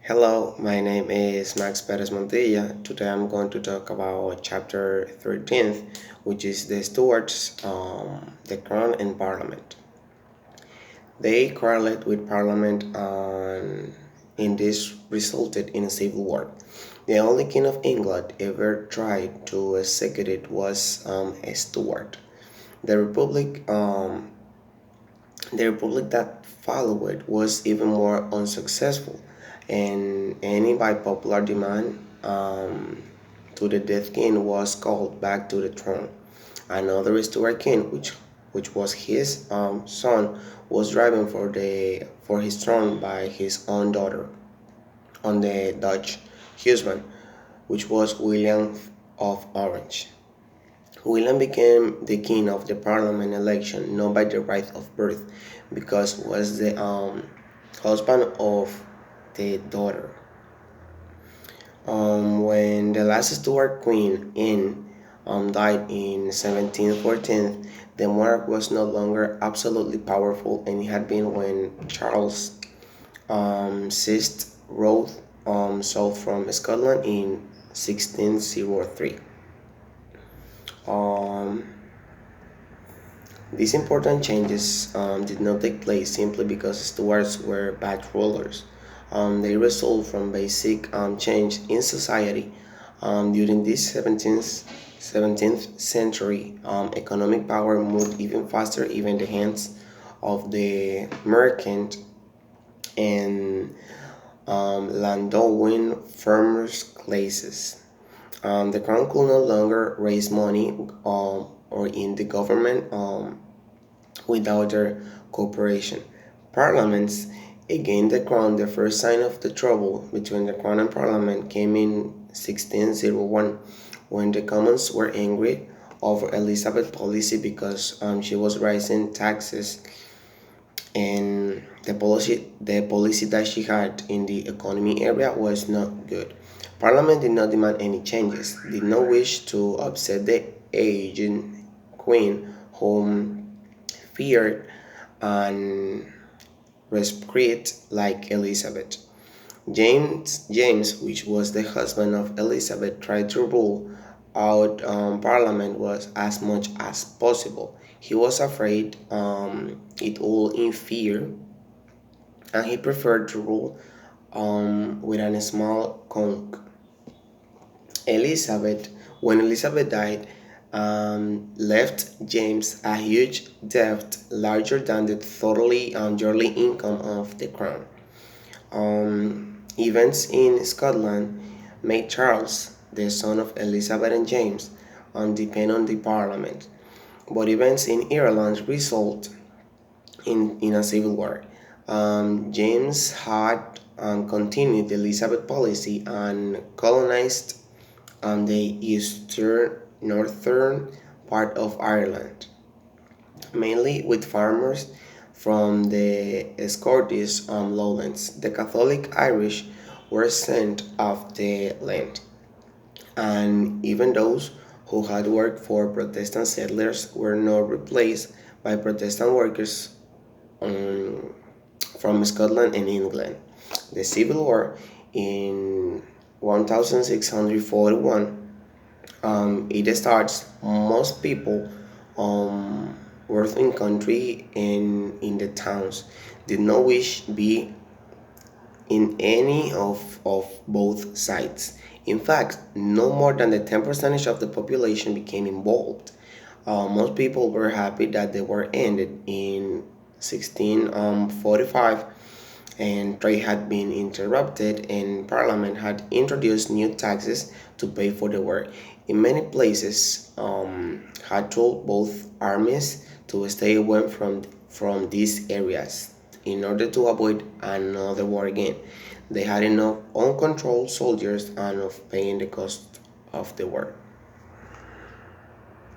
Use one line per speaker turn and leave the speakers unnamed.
Hello, my name is Max Perez Montilla. Today I'm going to talk about chapter 13, which is the stewards, the crown and parliament. They quarreled with parliament and in this resulted in a civil war. The only king of England ever tried to execute it was a steward. The republic, um, the republic that followed was even more unsuccessful, and any by popular demand to the death king was called back to the throne. Another restored king, which was his son, was driven for his throne by his own daughter on the Dutch husband, which was William of Orange. William became the king of the parliament election not by the right of birth, because was the husband of the daughter. When the last Stuart queen died in 1714, the monarch was no longer absolutely powerful, and it had been when Charles VI rode south from Scotland in 1603. Um, These important changes did not take place simply because Stuarts were bad rulers. They result from basic change in society. During this 17th century, economic power moved even faster, even the hands of the merchant and landowning farmers classes. The crown could no longer raise money or in the government without their cooperation. Parliaments again the crown. The first sign of the trouble between the crown and parliament came in 1601 when the commons were angry over Elizabeth's policy because she was raising taxes, and the policy that she had in the economy area was not good. Parliament did not demand any changes, did not wish to upset the aging queen, whom feared and respected like Elizabeth. James, which was the husband of Elizabeth, tried to rule out Parliament was as much as possible. He was afraid it would interfere, and he preferred to rule with a small conk. Elizabeth, when Elizabeth died, left James a huge debt larger than the totally yearly income of the crown. Events in Scotland made Charles, the son of Elizabeth and James, depend on the Parliament, but events in Ireland result in a civil war. James had continued the Elizabeth policy and colonized the eastern northern part of Ireland, mainly with farmers from the Scottish lowlands. The Catholic Irish were sent off the land, and even those who had worked for Protestant settlers were not replaced by Protestant workers um, from Scotland and England. The Civil War in 1641, it starts. Most people worth in country and in the towns did not wish be in any of both sides. In fact, no more than the 10% of the population became involved. Most people were happy that they were ended in 1645, and trade had been interrupted, and Parliament had introduced new taxes to pay for the war. In many places, had told both armies to stay away from these areas in order to avoid another war again. They had enough uncontrolled soldiers and of paying the cost of the war.